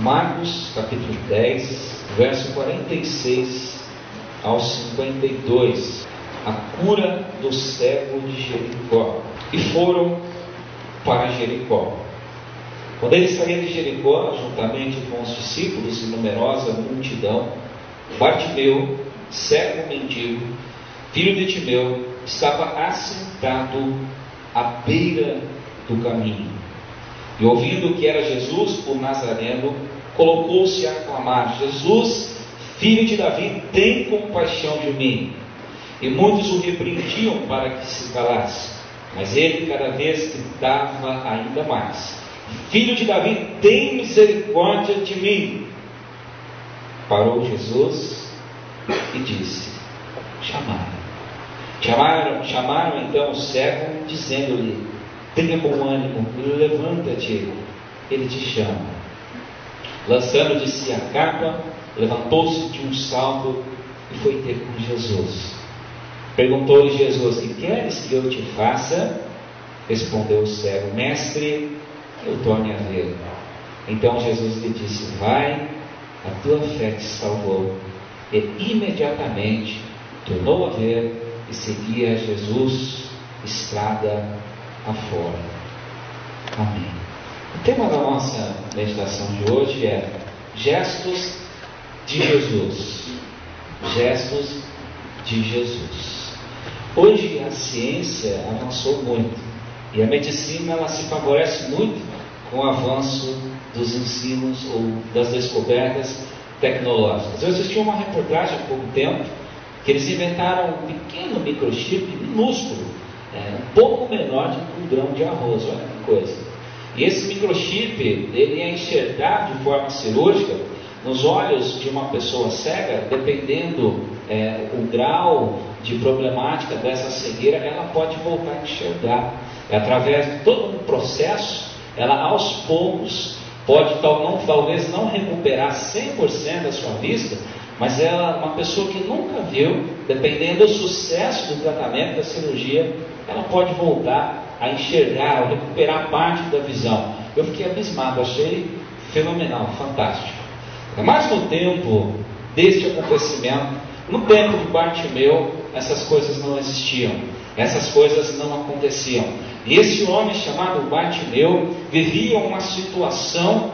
Marcos capítulo 10, verso 46 ao 52, a cura do cego de Jericó. E foram para Jericó. Quando ele saía de Jericó, juntamente com os discípulos e numerosa multidão, Bartimeu, cego mendigo, filho de Timeu, estava assentado à beira do caminho. E ouvindo que era Jesus, o Nazareno, colocou-se a clamar: Jesus, filho de Davi, tem compaixão de mim. E muitos o repreendiam para que se calasse, mas ele cada vez gritava ainda mais: Filho de Davi, tem misericórdia de mim. Parou Jesus e disse: Chamaram então o cego, dizendo-lhe: tenha bom ânimo, levanta-te, ele te chama. Lançando de si a capa, levantou-se de um salto e foi ter com Jesus. Perguntou-lhe Jesus: que queres que eu te faça? Respondeu o cego: Mestre, que eu torne a ver. Então Jesus lhe disse: vai, a tua fé te salvou. E imediatamente tornou a ver e seguia Jesus estrada afora. Amém. O tema da nossa meditação de hoje é gestos de Jesus. Gestos de Jesus. Hoje a ciência avançou muito e a medicina ela se favorece muito com o avanço dos ensinos ou das descobertas tecnológicas. Eu assisti uma reportagem há pouco tempo que eles inventaram um pequeno microchip minúsculo, um pouco menor de um grão de arroz. Olha que coisa. E esse microchip ele é enxertado de forma cirúrgica nos olhos de uma pessoa cega. Dependendo o grau de problemática dessa cegueira, ela pode voltar a enxergar. Através de todo um processo, ela aos poucos pode talvez não recuperar 100% da sua vista, mas ela, uma pessoa que nunca viu, dependendo do sucesso do tratamento, da cirurgia, ela pode voltar a enxergar, ou recuperar parte da visão. Eu fiquei abismado, achei fenomenal, fantástico. Mas no tempo deste acontecimento, no tempo de Bartimeu, essas coisas não existiam, essas coisas não aconteciam. E esse homem chamado Bartimeu vivia uma situação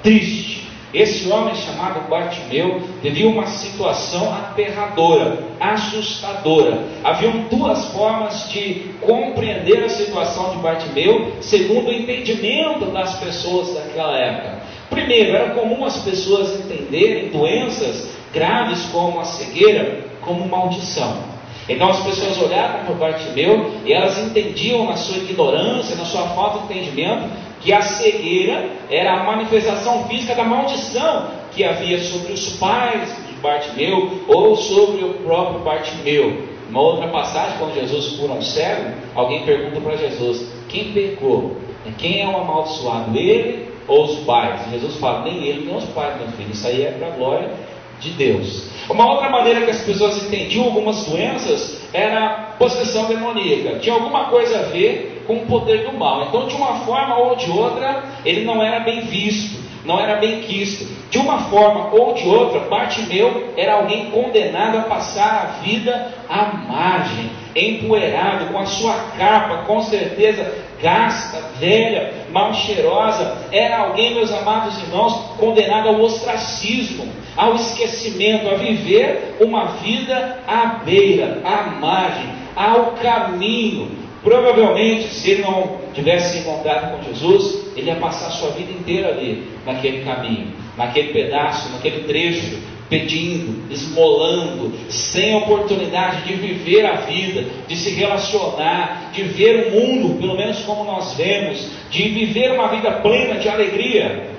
triste. Esse homem chamado Bartimeu vivia uma situação aterradora, assustadora. Haviam duas formas de compreender a situação de Bartimeu, segundo o entendimento das pessoas daquela época. Primeiro, era comum as pessoas entenderem doenças graves como a cegueira como maldição. Então as pessoas olhavam para Bartimeu e elas entendiam na sua ignorância, na sua falta de entendimento, que a cegueira era a manifestação física da maldição que havia sobre os pais de Bartimeu ou sobre o próprio Bartimeu. Uma outra passagem, quando Jesus cura um cego, alguém pergunta para Jesus: quem pecou? Quem é o amaldiçoado? Ele ou os pais? E Jesus fala: nem ele nem os pais, meu filho, isso aí é para a glória de Deus. Uma outra maneira que as pessoas entendiam algumas doenças era possessão demoníaca. Tinha alguma coisa a ver com o poder do mal. Então, de uma forma ou de outra, ele não era bem visto, não era bem quisto. De uma forma ou de outra, Bartimeu era alguém condenado a passar a vida à margem, empoeirado, com a sua capa, com certeza gasta, velha, mal cheirosa. Era alguém, meus amados irmãos, condenado ao ostracismo, ao esquecimento, a viver uma vida à beira, à margem, ao caminho. Provavelmente, se ele não tivesse encontrado com Jesus, ele ia passar a sua vida inteira ali, naquele caminho, naquele pedaço, naquele trecho, pedindo, esmolando, sem oportunidade de viver a vida, de se relacionar, de ver o mundo, pelo menos como nós vemos, de viver uma vida plena de alegria.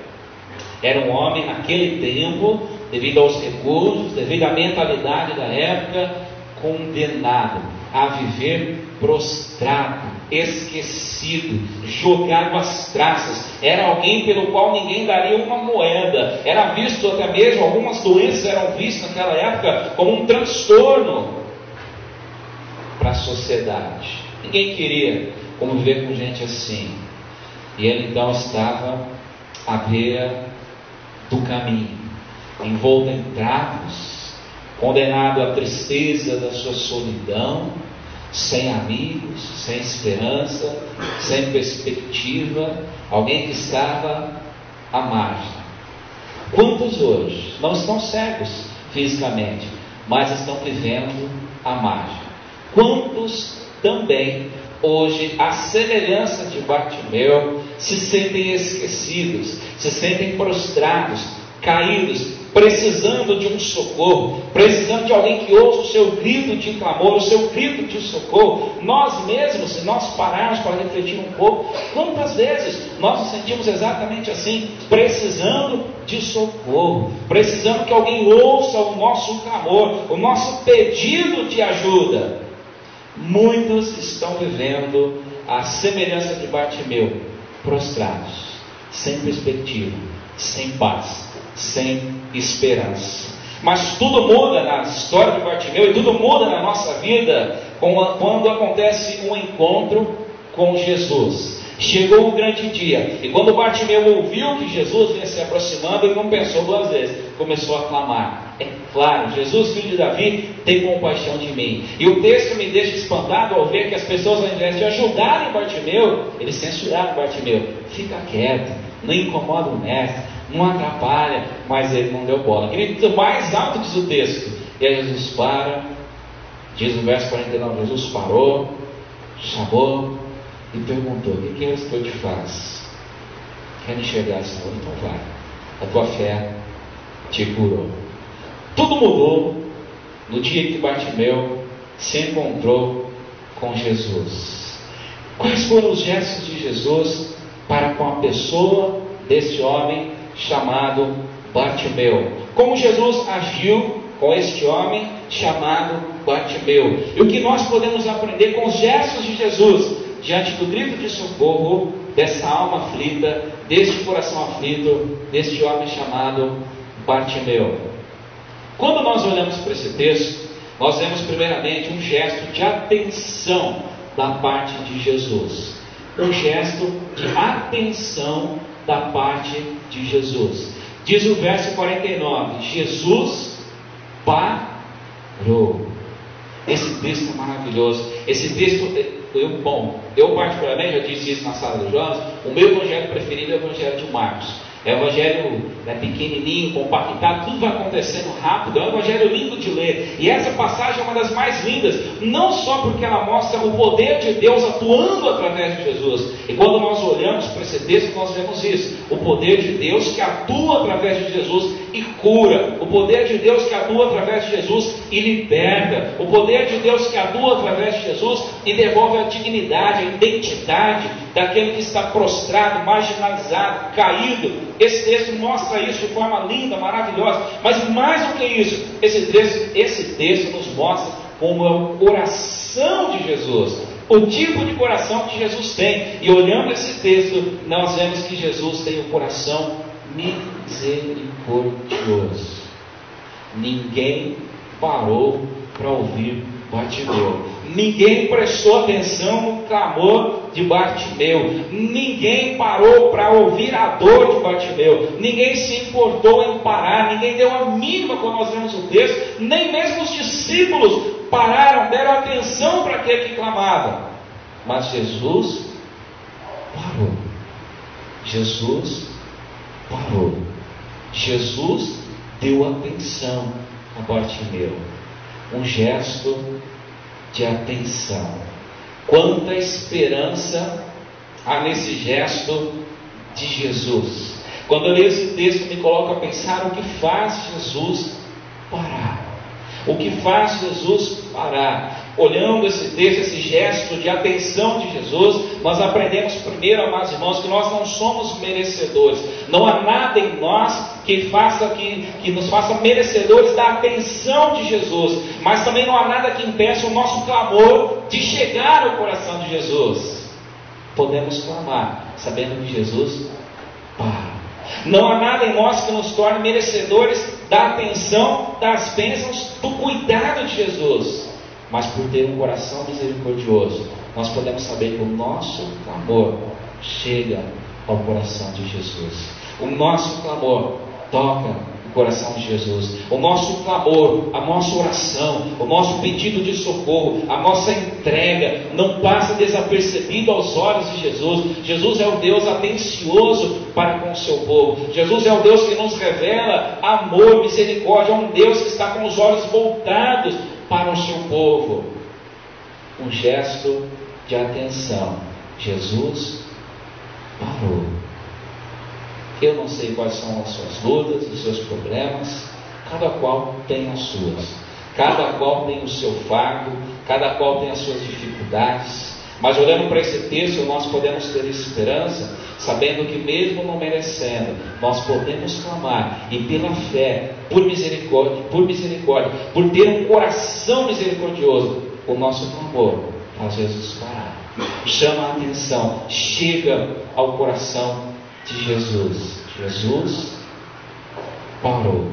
Era um homem naquele tempo, devido aos recursos, devido à mentalidade da época, condenado a viver prostrado, esquecido, jogado às traças. Era alguém pelo qual ninguém daria uma moeda. Era visto até mesmo, algumas doenças eram vistas naquela época como um transtorno para a sociedade. Ninguém queria conviver com gente assim. E ele então estava à beira do caminho, envolto em trapos, condenado à tristeza da sua solidão, sem amigos, sem esperança, sem perspectiva, alguém que estava à margem. Quantos hoje não estão cegos fisicamente, mas estão vivendo à margem? Quantos também hoje, à semelhança de Bartimeu, se sentem esquecidos, se sentem prostrados, caídos, precisando de um socorro, precisando de alguém que ouça o seu grito de clamor, o seu grito de socorro? Nós mesmos, se nós pararmos para refletir um pouco, quantas vezes nós nos sentimos exatamente assim, precisando de socorro, precisando que alguém ouça o nosso clamor, o nosso pedido de ajuda? Muitos estão vivendo a semelhança de Bartimeu, prostrados, sem perspectiva, sem paz, sem esperança. Mas tudo muda na história de Bartimeu e tudo muda na nossa vida quando acontece um encontro com Jesus. Chegou o grande dia, e quando Bartimeu ouviu que Jesus vinha se aproximando, ele não pensou duas vezes, começou a clamar. É claro, Jesus, filho de Davi, tem compaixão de mim. E o texto me deixa espantado ao ver que as pessoas, ao invés de ajudarem Bartimeu, eles censuraram Bartimeu. Fica quieto, não incomoda o mestre, não atrapalha. Mas ele não deu bola. Querido, mais alto diz o texto. E aí Jesus para, diz no verso 49, Jesus parou, chamou e perguntou: o que é isso que eu te faço? Quer enxergar, Senhor? Então vai, a tua fé te curou. Tudo mudou no dia que Bartimeu se encontrou com Jesus. Quais foram os gestos de Jesus para com a pessoa desse homem chamado Bartimeu? Como Jesus agiu com este homem chamado Bartimeu? E o que nós podemos aprender com os gestos de Jesus diante do grito de socorro dessa alma aflita, deste coração aflito, deste homem chamado Bartimeu? Quando nós olhamos para esse texto, nós vemos primeiramente um gesto de atenção da parte de Jesus. Um gesto de atenção da parte de Jesus. Diz o verso 49, Jesus parou. Esse texto é maravilhoso. Esse texto, eu particularmente, já disse isso na sala dos jovens, o meu evangelho preferido é o evangelho de Marcos. É um evangelho pequenininho, compactado, tudo vai acontecendo rápido, é um evangelho lindo de ler. E essa passagem é uma das mais lindas, não só porque ela mostra o poder de Deus atuando através de Jesus. E quando nós olhamos para esse texto, nós vemos isso: o poder de Deus que atua através de Jesus e cura, o poder de Deus que atua através de Jesus e liberta, o poder de Deus que atua através de Jesus e devolve a dignidade, a identidade daquele que está prostrado, marginalizado, caído. Esse texto mostra isso de forma linda, maravilhosa. Mas mais do que isso, esse texto nos mostra como é o coração de Jesus, o tipo de coração que Jesus tem. E olhando esse texto, nós vemos que Jesus tem um coração misericordioso. Ninguém parou para ouvir Bartimeu. Ninguém prestou atenção no clamor de Bartimeu. Ninguém parou para ouvir a dor de Bartimeu. Ninguém se importou em parar. Ninguém deu a mínima quando nós vemos o texto. Nem mesmo os discípulos pararam, deram atenção para aquele que clamava. Mas Jesus parou. Jesus parou. Jesus deu atenção a Bartimeu. Um gesto de atenção. Quanta esperança há nesse gesto de Jesus. Quando eu leio esse texto, me coloco a pensar o que faz Jesus parar. O que faz Jesus parar? Olhando esse texto, esse gesto de atenção de Jesus, nós aprendemos primeiro, amados irmãos, que nós não somos merecedores. Não há nada em nós que nos faça merecedores da atenção de Jesus. Mas também não há nada que impeça o nosso clamor de chegar ao coração de Jesus. Podemos clamar, sabendo que Jesus para. Não há nada em nós que nos torne merecedores da atenção, das bênçãos, do cuidado de Jesus. Mas por ter um coração misericordioso, nós podemos saber que o nosso clamor chega ao coração de Jesus. O nosso clamor toca o coração de Jesus. O nosso clamor, a nossa oração, o nosso pedido de socorro, a nossa entrega não passa desapercebido aos olhos de Jesus. Jesus é o Deus atencioso para com o seu povo. Jesus é o Deus que nos revela amor, misericórdia. É um Deus que está com os olhos voltados para o seu povo. Um gesto de atenção. Jesus parou. Eu não sei quais são as suas lutas, os seus problemas, cada qual tem as suas, cada qual tem o seu fardo, cada qual tem as suas dificuldades, mas olhando para esse texto nós podemos ter esperança, sabendo que mesmo não merecendo, nós podemos clamar, e pela fé, por misericórdia, por ter um coração misericordioso, o nosso clamor faz Jesus parar, chama a atenção, chega ao coração de Jesus. Jesus parou.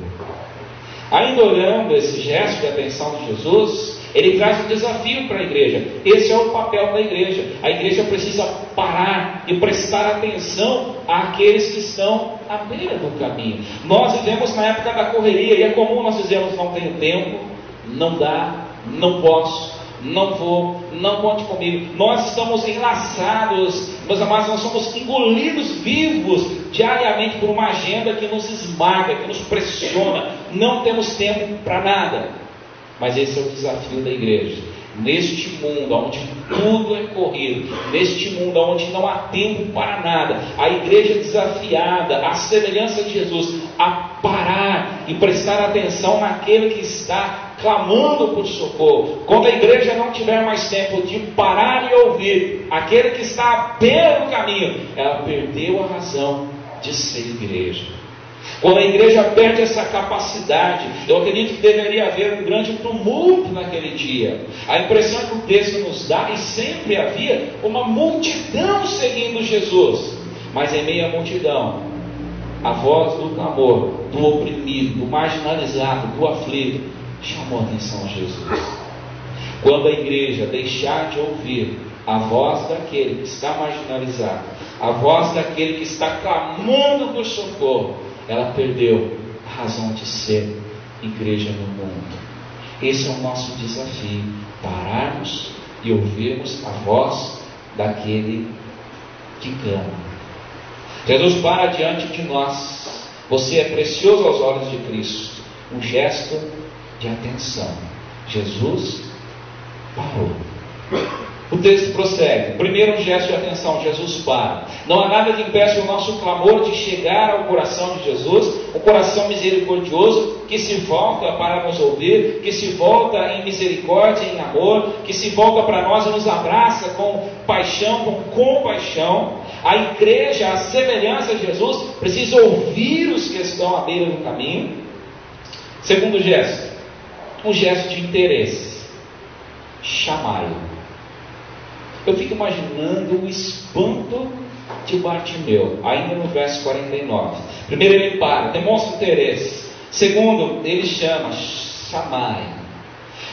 Ainda olhando esse gesto de atenção de Jesus, ele traz um desafio para a igreja. Esse é o papel da igreja. A igreja precisa parar e prestar atenção àqueles que estão à beira do caminho. Nós vivemos na época da correria e é comum nós dizermos: não tenho tempo, não dá, não posso, não vou, não conte comigo. Nós estamos enlaçados, meus amados, nós somos engolidos vivos diariamente por uma agenda que nos esmaga, que nos pressiona. Não temos tempo para nada. Mas esse é o desafio da igreja. Neste mundo onde tudo é corrido, neste mundo onde não há tempo para nada, a igreja é desafiada, à semelhança de Jesus, a parar e prestar atenção naquele que está clamando por socorro. Quando a igreja não tiver mais tempo de parar e ouvir aquele que está à beira do caminho, ela perdeu a razão de ser igreja. Quando a igreja perde essa capacidade, eu acredito que deveria haver um grande tumulto naquele dia. A impressão que o texto nos dá, e sempre havia uma multidão seguindo Jesus, mas em meio à multidão, a voz do clamor, do oprimido, do marginalizado, do aflito, chamou a atenção de Jesus. Quando a igreja deixar de ouvir a voz daquele que está marginalizado, a voz daquele que está clamando por socorro, ela perdeu a razão de ser igreja no mundo. Esse é o nosso desafio: pararmos e ouvirmos a voz daquele que clama. Jesus para diante de nós. Você é precioso aos olhos de Cristo. Um gesto de atenção. Jesus parou. O texto prossegue. Primeiro, um gesto de atenção. Jesus para. Não há nada que impeça o nosso clamor de chegar ao coração de Jesus, um coração misericordioso que se volta para nos ouvir, que se volta em misericórdia, em amor, que se volta para nós e nos abraça com paixão, com compaixão. A igreja, a semelhança de Jesus, precisa ouvir os que estão à beira do caminho. Segundo gesto, um gesto de interesse. Chamai-o. Eu fico imaginando o espanto de Bartimeu, ainda no verso 49. Primeiro, ele para, demonstra interesse. Segundo, ele chama, chamai.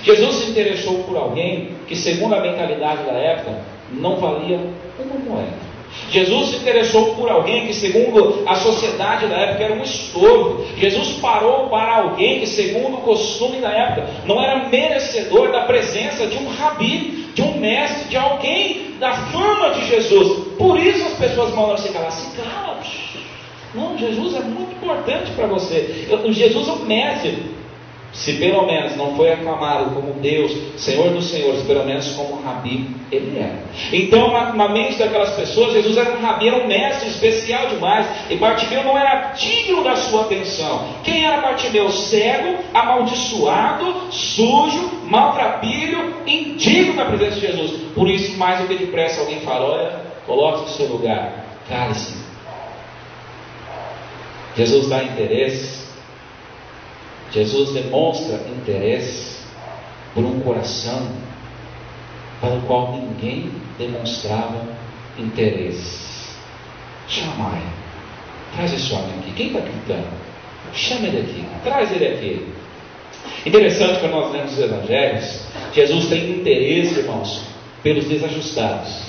Jesus se interessou por alguém que, segundo a mentalidade da época, não valia uma moeda. Jesus se interessou por alguém que, segundo a sociedade da época, era um estorvo. Jesus parou para alguém que, segundo o costume da época, não era merecedor da presença de um rabi, de um mestre, de alguém da fama de Jesus. Por isso as pessoas mandam se calar. Se cala. Não, Jesus é muito importante para você. Jesus é o mestre. Se pelo menos não foi aclamado como Deus, Senhor dos Senhores, pelo menos como Rabi, ele era. Então, na mente daquelas pessoas, Jesus era um Rabi, era um mestre especial demais, e Bartimeu não era digno da sua atenção. Quem era Bartimeu? Cego, amaldiçoado, sujo, maltrapilho, indigno da presença de Jesus. Por isso, mais do que depressa, alguém fala: olha, coloque no seu lugar, cale-se. Jesus dá interesse. Jesus demonstra interesse por um coração para o qual ninguém demonstrava interesse. Chamai. Traz esse homem aqui. Quem está gritando? Chama ele aqui. Traz ele aqui. Interessante, quando nós lemos os evangelhos, Jesus tem interesse, irmãos, pelos desajustados.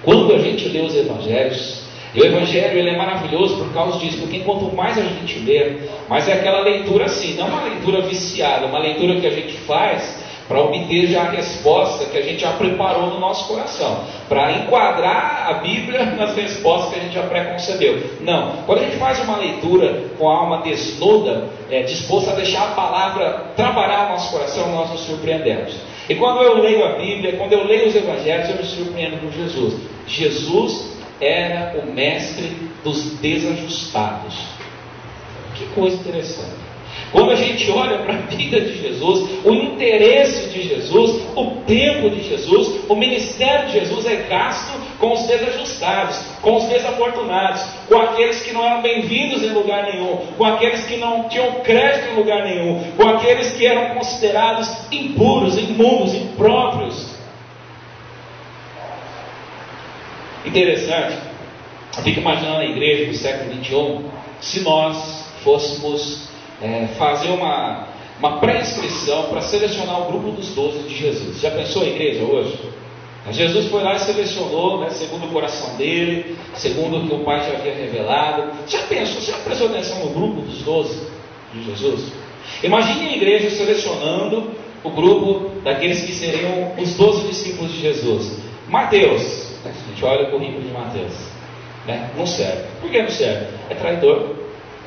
Quando a gente lê os evangelhos, E o Evangelho ele é maravilhoso por causa disso, porque quanto mais a gente lê, mais é aquela leitura assim, não uma leitura viciada, uma leitura que a gente faz para obter já a resposta que a gente já preparou no nosso coração, para enquadrar a Bíblia nas respostas que a gente já pré-concebeu. Não, quando a gente faz uma leitura com a alma desnuda, disposta a deixar a palavra trabalhar o nosso coração, nós nos surpreendemos. E quando eu leio a Bíblia, quando eu leio os Evangelhos, eu me surpreendo com Jesus. Jesus era o mestre dos desajustados. Que coisa interessante. Quando a gente olha para a vida de Jesus, o interesse de Jesus, o tempo de Jesus, o ministério de Jesus é gasto com os desajustados, com os desafortunados, com aqueles que não eram bem-vindos em lugar nenhum, com aqueles que não tinham crédito em lugar nenhum, com aqueles que eram considerados impuros, imundos, impróprios. Interessante, eu fico imaginando a igreja do século XXI, se nós fôssemos fazer uma pré-inscrição para selecionar o grupo dos 12 de Jesus. Já pensou a igreja hoje? Jesus foi lá e selecionou, segundo o coração dele, segundo o que o Pai já havia revelado. Já prestou atenção no grupo dos 12 de Jesus? Imagine a igreja selecionando o grupo daqueles que seriam os 12 discípulos de Jesus. Mateus, a gente olha o currículo de Mateus, não serve. Por que não serve? É traidor.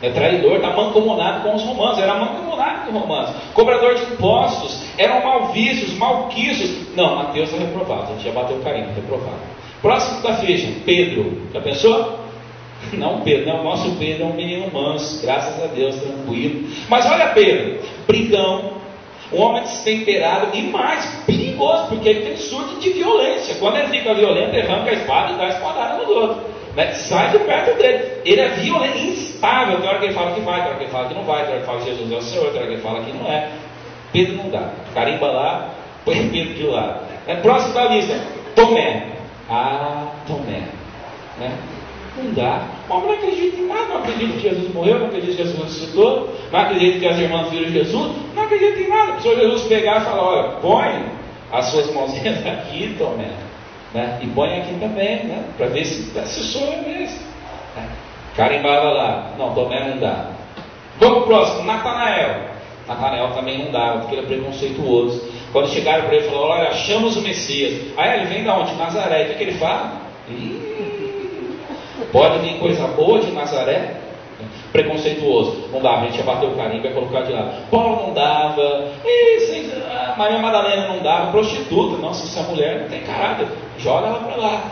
Está mancomunado com os romanos, era mancomunado com os romanos, cobrador de impostos, eram malvistos, malquiços. Não, Mateus está reprovado, a gente já bateu o carinho, reprovado. Próximo da ficha, Pedro, já pensou? Não, Pedro, não, o nosso Pedro é um menino manso, graças a Deus, tranquilo. Mas olha Pedro, brigão, um homem destemperado e mais perigoso, porque ele tem surto de violência. Quando ele fica violento, ele arranca a espada e dá a espadada no outro. Sai de perto dele. Ele é violento, instável. Tem hora que ele fala que vai, tem hora que ele fala que não vai, tem hora que ele fala que Jesus é o Senhor, tem hora que ele fala que não é. Pedro não dá. Carimba lá, põe Pedro de lado. Próximo da lista, Tomé. Tomé. Não dá. O homem não acredita em nada. Não acredita que Jesus morreu, não acredita que Jesus ressuscitou, não acredita que as irmãs viram Jesus, não acredita em nada. Se o Jesus pegar e falar, olha, põe as suas mãozinhas aqui, Tomé. E põe aqui também, para ver se sou eu mesmo. Carimbava lá, não, Tomé não dá. Vamos pro próximo, Natanael. Natanael também não dá, porque ele é preconceituoso. Quando chegaram para ele, falaram, olha, achamos o Messias. Aí ele vem da onde? Nazaré. O que ele fala? Pode vir coisa boa de Nazaré? Preconceituoso, não dava, a gente ia bater o carimbo e ia colocar de lado. Paulo não dava, Maria Madalena não dava, prostituta, nossa, essa mulher não tem caráter, joga ela para lá.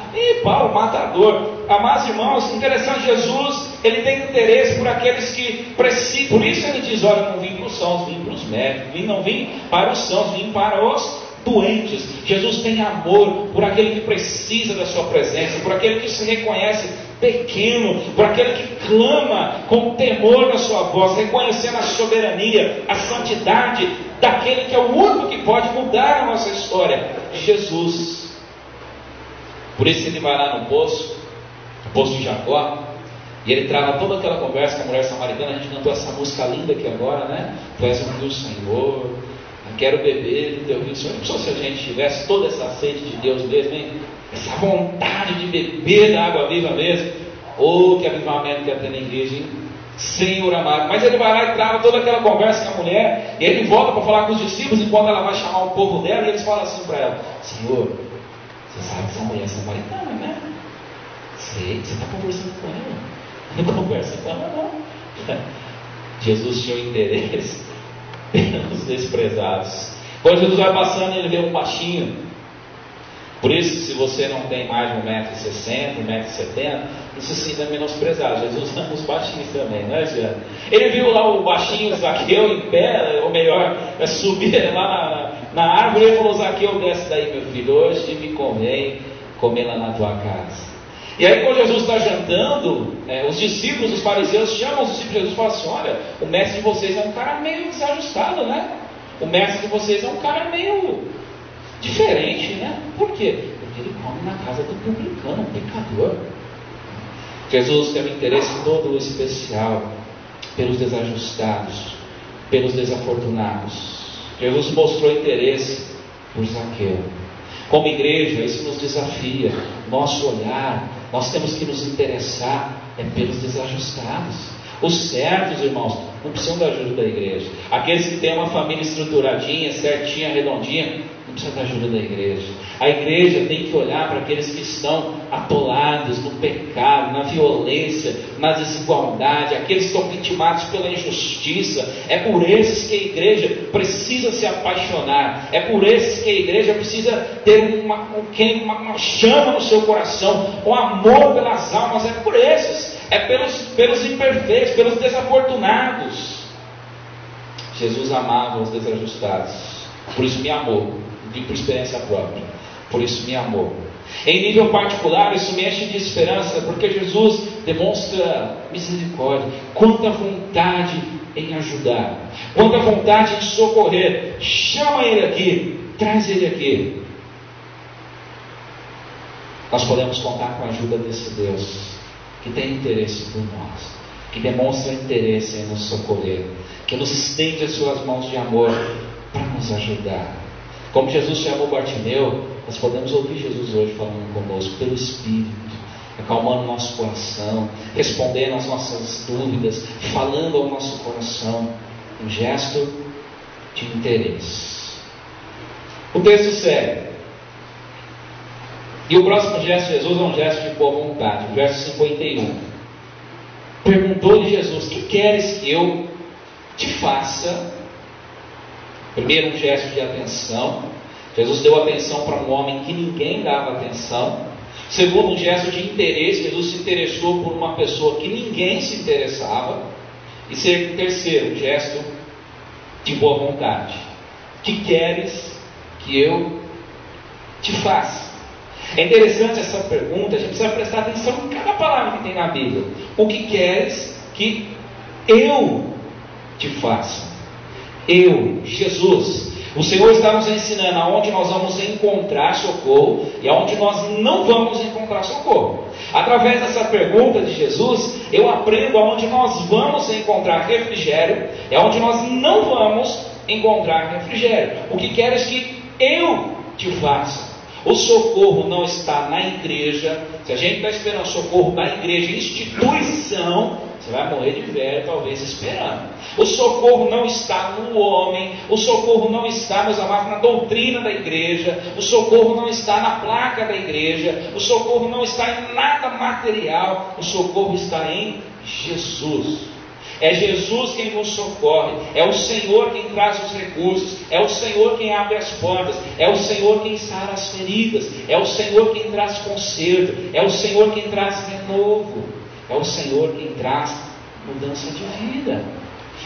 Paulo, matador. Amados irmãos, interessante, Jesus, ele tem interesse por aqueles que precisam, por isso ele diz, olha, não vim para os sãos, vim para os médicos, não vim para os sãos, vim para os doentes. Jesus tem amor por aquele que precisa da sua presença, por aquele que se reconhece pequeno, por aquele que clama com temor na sua voz, reconhecendo a soberania, a santidade daquele que é o único que pode mudar a nossa história, Jesus. Por isso ele vai lá no poço de Jacó, e ele trava toda aquela conversa com a mulher samaritana. A gente cantou essa música linda aqui agora, Tu és o meu Senhor, eu quero beber do teu rio. Senhor, não se a gente tivesse toda essa sede de Deus mesmo, hein? Essa vontade de beber da água viva mesmo. Que avivamento que ia ter na igreja, hein? Senhor amado. Mas ele vai lá e trava toda aquela conversa com a mulher, e ele volta para falar com os discípulos, enquanto ela vai chamar o povo dela, e eles falam assim para ela: Senhor, você sabe que essa mulher é samaritana, né? Sei, você está conversando com ela. Não conversa com ela, não. Jesus tinha o interesse pelos desprezados. Quando Jesus vai passando, ele vê um baixinho. Por isso, se você não tem mais de 1,60 m, 1,70 m, não se sinta menosprezado. Jesus ama os baixinhos também, não é, Jean? Ele viu lá o baixinho Zaqueu em pé, ou melhor, subir lá na árvore, e ele falou: Zaqueu, desce daí, meu filho, hoje me convém comer lá na tua casa. E aí, quando Jesus está jantando, os discípulos, os fariseus, chamam os discípulos de Jesus e falam assim: olha, o mestre de vocês é um cara meio desajustado, né? O mestre de vocês é um cara meio diferente, né? Por quê? Porque ele come na casa do publicano, um pecador. Jesus tem um interesse todo especial pelos desajustados, pelos desafortunados. Jesus mostrou interesse por Zaqueu. Como igreja, isso nos desafia. Nosso olhar Nós temos que nos interessar pelos desajustados. Os certos, irmãos, não precisam da ajuda da igreja. Aqueles que têm uma família estruturadinha, certinha, redondinha, não precisam da ajuda da igreja. A igreja tem que olhar para aqueles que estão atolados no pecado, na violência, na desigualdade, aqueles que estão vitimados pela injustiça. É por esses que a igreja precisa se apaixonar. É por esses que a igreja precisa ter uma chama no seu coração, um amor pelas almas. É por esses. É pelos imperfeitos, pelos desafortunados. Jesus amava os desajustados. Por isso me amou. Digo por experiência própria. Por isso me amou. Em nível particular, isso me enche de esperança, porque Jesus demonstra misericórdia, quanta vontade em ajudar, quanta vontade em socorrer. Chama ele aqui, traz ele aqui. Nós podemos contar com a ajuda desse Deus que tem interesse por nós, que demonstra interesse em nos socorrer, que nos estende as suas mãos de amor para nos ajudar. Como Jesus chamou Bartimeu, nós podemos ouvir Jesus hoje falando conosco pelo Espírito, acalmando o nosso coração, respondendo às nossas dúvidas, falando ao nosso coração, um gesto de interesse. O texto segue. E o próximo gesto de Jesus é um gesto de boa vontade, o verso 51. Perguntou-lhe Jesus: que queres que eu te faça? Primeiro, um gesto de atenção. Jesus deu atenção para um homem que ninguém dava atenção. Segundo, um gesto de interesse. Jesus se interessou por uma pessoa que ninguém se interessava. E terceiro, um gesto de boa vontade. Que queres que eu te faça? É interessante essa pergunta. A gente precisa prestar atenção em cada palavra que tem na Bíblia. O que queres que eu te faça? Eu, Jesus, o Senhor está nos ensinando aonde nós vamos encontrar socorro e aonde nós não vamos encontrar socorro. Através dessa pergunta de Jesus, eu aprendo aonde nós vamos encontrar refrigério e aonde nós não vamos encontrar refrigério. O que queres que eu te faça? O socorro não está na igreja. Se a gente está esperando socorro da igreja, instituição, você vai morrer de velho, talvez, esperando. O socorro não está no homem. O socorro não está, meus amados, na doutrina da igreja. O socorro não está na placa da igreja. O socorro não está em nada material. O socorro está em Jesus. É Jesus quem nos socorre. É o Senhor quem traz os recursos. É o Senhor quem abre as portas. É o Senhor quem sara as feridas. É o Senhor quem traz conserto. É o Senhor quem traz renovo. É o Senhor quem traz mudança de vida.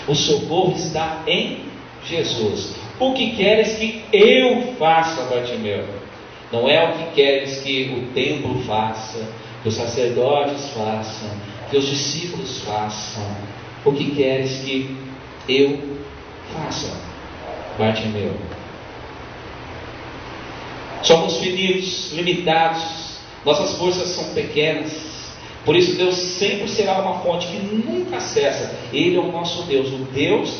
O socorro está em Jesus. O que queres que eu faça, Bartimeu? Não é o que queres que o templo faça, que os sacerdotes façam, que os discípulos façam. O que queres que eu faça, Bartimeu? Somos finitos, limitados, nossas forças são pequenas. Por isso Deus sempre será uma fonte que nunca cessa. Ele é o nosso Deus, o Deus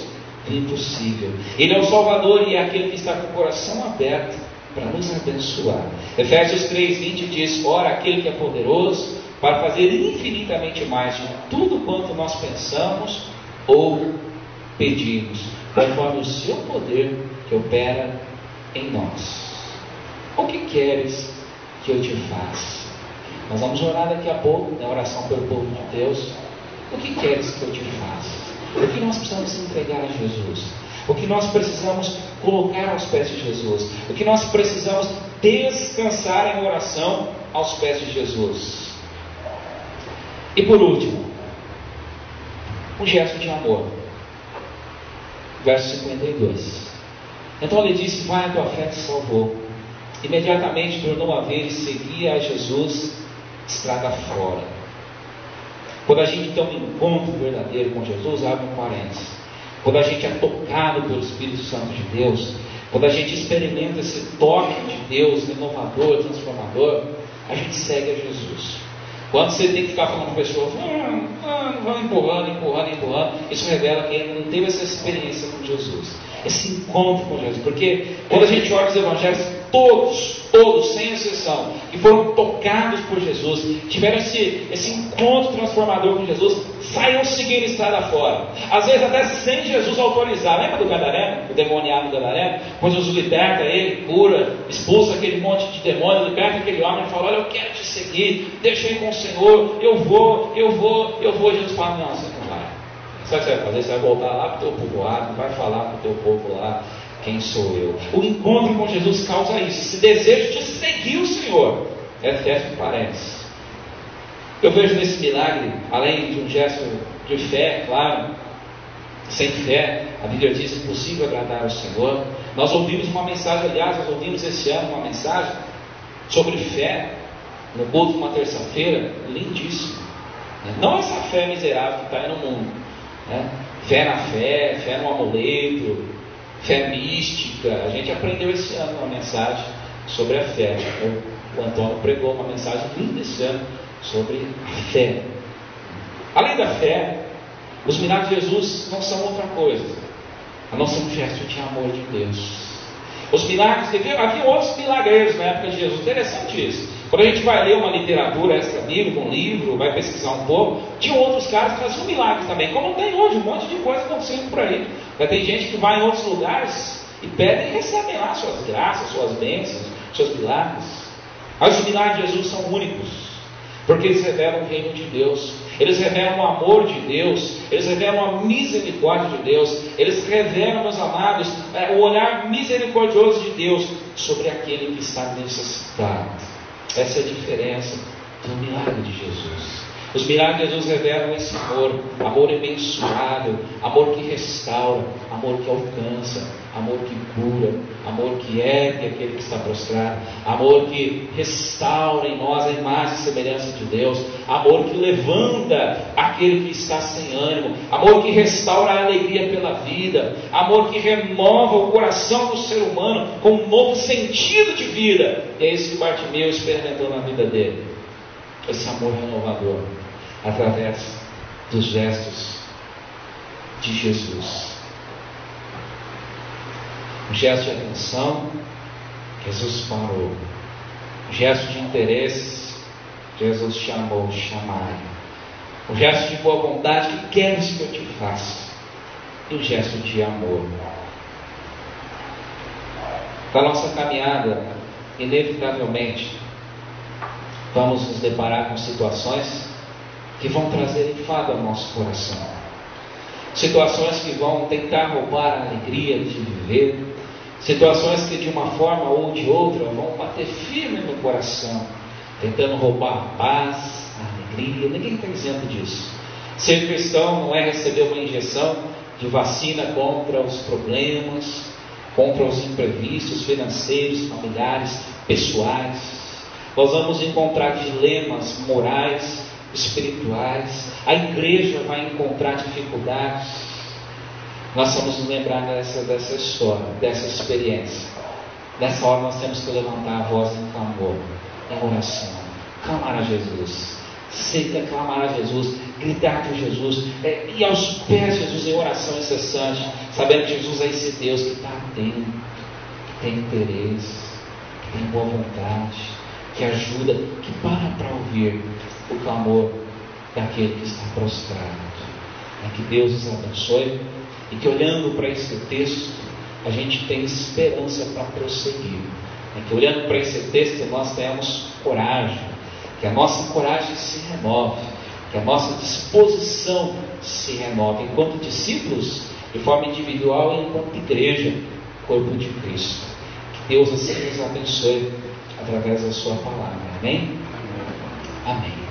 do impossível. Ele é o Salvador e é aquele que está com o coração aberto para nos abençoar. Efésios 3:20 diz: ora, aquele que é poderoso para fazer infinitamente mais de tudo quanto nós pensamos ou pedimos, conforme o seu poder que opera em nós. O que queres que eu te faça? Nós vamos orar daqui a pouco, na oração pelo povo de Deus. O que queres que eu te faça? O que nós precisamos entregar a Jesus? O que nós precisamos colocar aos pés de Jesus? O que nós precisamos descansar em oração aos pés de Jesus? E por último, um gesto de amor. Verso 52. Então ele disse: vai, a tua fé te salvou. Imediatamente tornou a ver e seguia a Jesus estrada fora. Quando a gente tem um encontro verdadeiro com Jesus, abre um parênteses. Quando a gente é tocado pelo Espírito Santo de Deus, quando a gente experimenta esse toque de Deus renovador, transformador, a gente segue a Jesus. Quando você tem que ficar falando com pessoas, vão empurrando, isso revela que ainda não teve essa experiência com Jesus, esse encontro com Jesus. Porque quando a gente olha os evangelhos, todos, sem exceção, que foram tocados por Jesus, tiveram esse encontro transformador com Jesus, saíram seguindo a estrada fora, às vezes até sem Jesus autorizar. Lembra do Gadareno, o demoniado Gadareno? Pois Jesus liberta ele, cura, expulsa aquele monte de demônio, liberta aquele homem e fala: olha, eu quero te seguir, deixa eu ir com o Senhor, eu vou. Jesus fala: não, você não vai. Sabe o que você vai fazer? Você vai voltar lá para o teu povoado, vai falar para o teu povo lá quem sou eu. O encontro com Jesus causa isso, esse desejo de seguir o Senhor. É o que parece. Eu vejo nesse milagre, além de um gesto de fé, claro, sem fé, a Bíblia diz: impossível agradar ao Senhor. Nós ouvimos uma mensagem, aliás, nós ouvimos esse ano uma mensagem sobre fé, no culto de uma terça-feira, lindíssimo. Não essa fé miserável que está aí no mundo, né? Fé na fé, fé no amuleto, fé mística. A gente aprendeu esse ano uma mensagem sobre a fé. O Antônio pregou uma mensagem linda esse ano sobre a fé. Além da fé, os milagres de Jesus não são outra coisa a não ser um gesto de amor de Deus. Os milagres, havia outros milagreiros na época de Jesus. Interessante isso. Quando a gente vai ler uma literatura extra-bíblica, um livro, vai pesquisar um pouco, tinha outros caras que faziam milagres também, como tem hoje, um monte de coisa acontecendo por aí. Tem gente que vai em outros lugares e pedem e recebem lá suas graças, suas bênçãos, seus milagres. Mas os milagres de Jesus são únicos, porque eles revelam o reino de Deus, eles revelam o amor de Deus, eles revelam a misericórdia de Deus, eles revelam, meus amados, o olhar misericordioso de Deus sobre aquele que está necessitado. Essa é a diferença do milagre de Jesus. Os milagres de Jesus revelam esse amor imensurável, amor que restaura, amor que alcança, amor que cura, amor que ergue aquele que está prostrado, amor que restaura em nós a imagem e semelhança de Deus, amor que levanta aquele que está sem ânimo, amor que restaura a alegria pela vida, amor que renova o coração do ser humano com um novo sentido de vida. E é isso que Bartimeu experimentou na vida dele, esse amor renovador, através dos gestos de Jesus. Um gesto de atenção, Jesus parou. Um gesto de interesse, Jesus chamou, chamaram. Um gesto de boa vontade, que queres que eu te faça? E um gesto de amor. Na nossa caminhada, inevitavelmente, vamos nos deparar com situações que vão trazer enfado ao nosso coração. Situações que vão tentar roubar a alegria de viver. Situações que de uma forma ou de outra vão bater firme no coração, tentando roubar a paz, a alegria. Ninguém está isento disso. Ser cristão não é receber uma injeção de vacina contra os problemas, contra os imprevistos financeiros, familiares, pessoais. Nós vamos encontrar dilemas morais, espirituais. A igreja vai encontrar dificuldades. Nós vamos nos lembrar dessa história, dessa experiência. Nessa hora nós temos que levantar a voz em clamor, em oração, clamar a Jesus, clamar a Jesus, gritar por Jesus, ir aos pés de Jesus em oração incessante, sabendo que Jesus é esse Deus que está atento, que tem interesse, que tem boa vontade, que ajuda, que para ouvir o clamor daquele que está prostrado. Que Deus os abençoe e que, olhando para esse texto, a gente tenha esperança para prosseguir. Que olhando para esse texto nós tenhamos coragem, que a nossa coragem se renove, que a nossa disposição se renove enquanto discípulos, de forma individual e enquanto igreja, corpo de Cristo. Que Deus assim nos abençoe através da sua palavra. Amém? Amém.